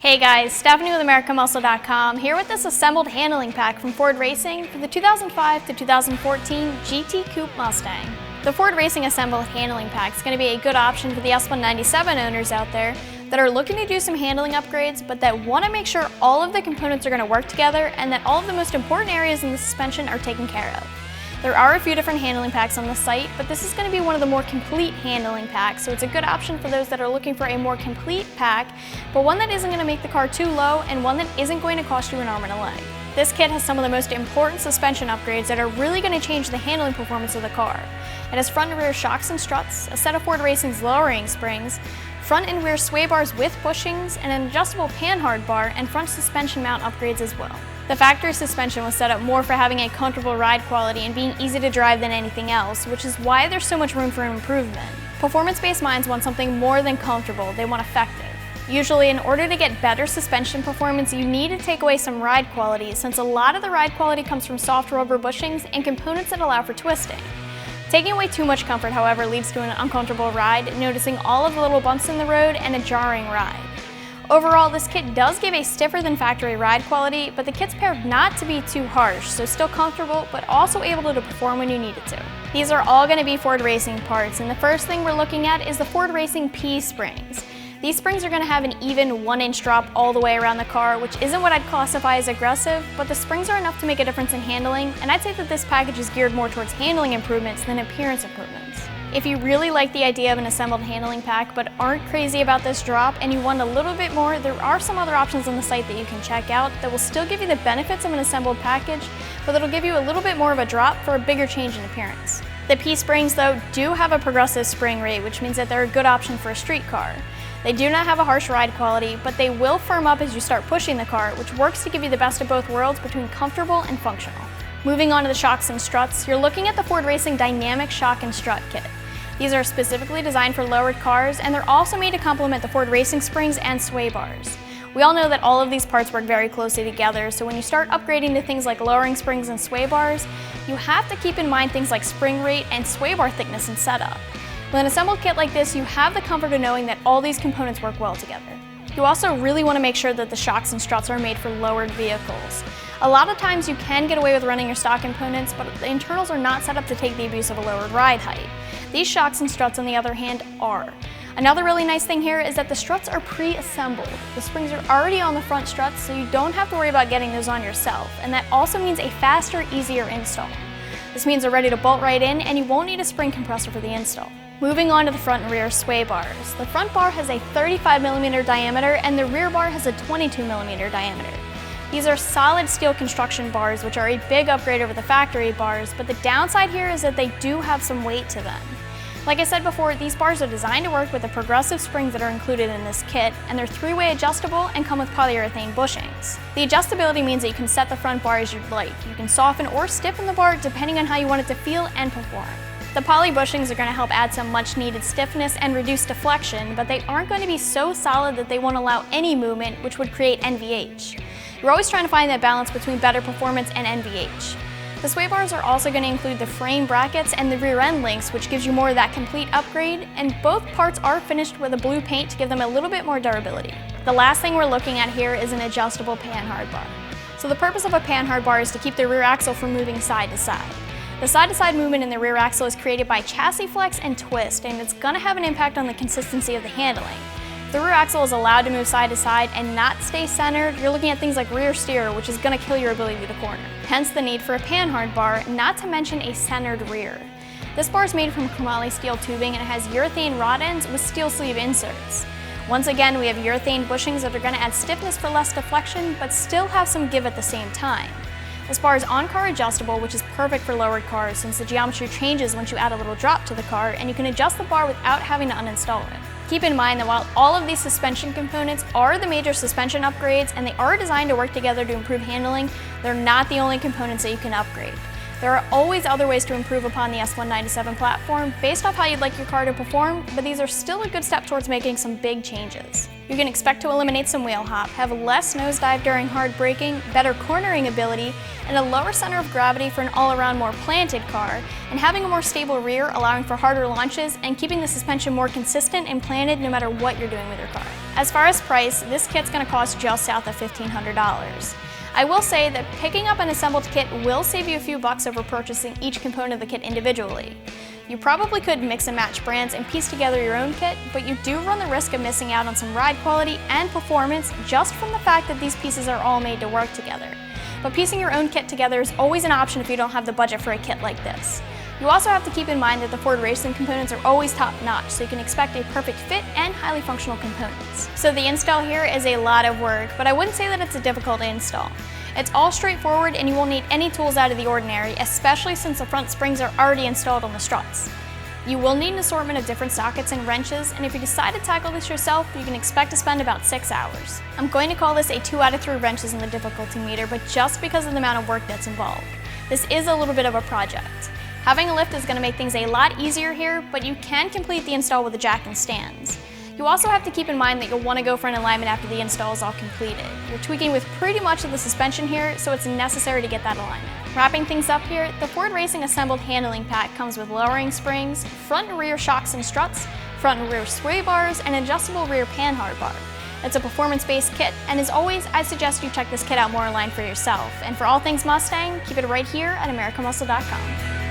Hey guys, Stephanie with AmericanMuscle.com here with this assembled handling pack from Ford Racing for the 2005 to 2014 GT Coupe Mustang. The Ford Racing assembled handling pack is going to be a good option for the S197 owners out there that are looking to do some handling upgrades but that want to make sure all of the components are going to work together and that all of the most important areas in the suspension are taken care of. There are a few different handling packs on the site, but this is going to be one of the more complete handling packs, so it's a good option for those that are looking for a more complete pack, but one that isn't going to make the car too low and one that isn't going to cost you an arm and a leg. This kit has some of the most important suspension upgrades that are really going to change the handling performance of the car. It has front and rear shocks and struts, a set of Ford Racing's lowering springs, front and rear sway bars with bushings, and an adjustable panhard bar and front suspension mount upgrades as well. The factory suspension was set up more for having a comfortable ride quality and being easy to drive than anything else, which is why there's so much room for improvement. Performance-based minds want something more than comfortable, they want effective. Usually, in order to get better suspension performance, you need to take away some ride quality, since a lot of the ride quality comes from soft rubber bushings and components that allow for twisting. Taking away too much comfort, however, leads to an uncomfortable ride, noticing all of the little bumps in the road and a jarring ride. Overall, this kit does give a stiffer than factory ride quality, but the kit's paired not to be too harsh, so still comfortable, but also able to perform when you need it to. These are all going to be Ford Racing parts, and the first thing we're looking at is the Ford Racing P springs. These springs are going to have an even 1-inch drop all the way around the car, which isn't what I'd classify as aggressive, but the springs are enough to make a difference in handling, and I'd say that this package is geared more towards handling improvements than appearance improvements. If you really like the idea of an assembled handling pack but aren't crazy about this drop and you want a little bit more, there are some other options on the site that you can check out that will still give you the benefits of an assembled package, but that'll give you a little bit more of a drop for a bigger change in appearance. The P springs, though, do have a progressive spring rate, which means that they're a good option for a street car. They do not have a harsh ride quality, but they will firm up as you start pushing the car, which works to give you the best of both worlds between comfortable and functional. Moving on to the shocks and struts, you're looking at the Ford Racing Dynamic Shock and Strut Kit. These are specifically designed for lowered cars, and they're also made to complement the Ford Racing springs and sway bars. We all know that all of these parts work very closely together, so when you start upgrading to things like lowering springs and sway bars, you have to keep in mind things like spring rate and sway bar thickness and setup. With an assembled kit like this, you have the comfort of knowing that all these components work well together. You also really want to make sure that the shocks and struts are made for lowered vehicles. A lot of times you can get away with running your stock components, but the internals are not set up to take the abuse of a lowered ride height. These shocks and struts, on the other hand, are. Another really nice thing here is that the struts are pre-assembled. The springs are already on the front struts, so you don't have to worry about getting those on yourself, and that also means a faster, easier install. This means they're ready to bolt right in, and you won't need a spring compressor for the install. Moving on to the front and rear sway bars. The front bar has a 35mm diameter, and the rear bar has a 22mm diameter. These are solid steel construction bars, which are a big upgrade over the factory bars, but the downside here is that they do have some weight to them. Like I said before, these bars are designed to work with the progressive springs that are included in this kit, and they're 3-way adjustable and come with polyurethane bushings. The adjustability means that you can set the front bar as you'd like. You can soften or stiffen the bar depending on how you want it to feel and perform. The poly bushings are going to help add some much needed stiffness and reduce deflection, but they aren't going to be so solid that they won't allow any movement, which would create NVH. You're always trying to find that balance between better performance and NVH. The sway bars are also going to include the frame brackets and the rear end links, which gives you more of that complete upgrade, and both parts are finished with a blue paint to give them a little bit more durability. The last thing we're looking at here is an adjustable panhard bar. So the purpose of a panhard bar is to keep the rear axle from moving side to side. The side-to-side movement in the rear axle is created by chassis flex and twist, and it's going to have an impact on the consistency of the handling. If the rear axle is allowed to move side to side and not stay centered, you're looking at things like rear steer, which is going to kill your ability to corner. Hence the need for a panhard bar, not to mention a centered rear. This bar is made from chrome-moly steel tubing and it has urethane rod ends with steel sleeve inserts. Once again, we have urethane bushings that are going to add stiffness for less deflection, but still have some give at the same time. This bar is on-car adjustable, which is perfect for lowered cars since the geometry changes once you add a little drop to the car, and you can adjust the bar without having to uninstall it. Keep in mind that while all of these suspension components are the major suspension upgrades and they are designed to work together to improve handling, they're not the only components that you can upgrade. There are always other ways to improve upon the S197 platform based off how you'd like your car to perform, but these are still a good step towards making some big changes. You can expect to eliminate some wheel hop, have less nosedive during hard braking, better cornering ability, and a lower center of gravity for an all-around more planted car, and having a more stable rear allowing for harder launches and keeping the suspension more consistent and planted no matter what you're doing with your car. As far as price, this kit's going to cost just south of $1,500. I will say that picking up an assembled kit will save you a few bucks over purchasing each component of the kit individually. You probably could mix and match brands and piece together your own kit, but you do run the risk of missing out on some ride quality and performance just from the fact that these pieces are all made to work together. But piecing your own kit together is always an option if you don't have the budget for a kit like this. You also have to keep in mind that the Ford Racing components are always top-notch, so you can expect a perfect fit and highly functional components. So the install here is a lot of work, but I wouldn't say that it's a difficult install. It's all straightforward and you won't need any tools out of the ordinary, especially since the front springs are already installed on the struts. You will need an assortment of different sockets and wrenches, and if you decide to tackle this yourself, you can expect to spend about 6 hours. I'm going to call this a 2 out of 3 wrenches in the difficulty meter, but just because of the amount of work that's involved. This is a little bit of a project. Having a lift is going to make things a lot easier here, but you can complete the install with a jack and stands. You also have to keep in mind that you'll want to go for an alignment after the install is all completed. You're tweaking with pretty much of the suspension here, so it's necessary to get that alignment. Wrapping things up here, the Ford Racing assembled handling pack comes with lowering springs, front and rear shocks and struts, front and rear sway bars, and adjustable rear panhard bar. It's a performance-based kit, and as always, I suggest you check this kit out more online for yourself. And for all things Mustang, keep it right here at AmericanMuscle.com.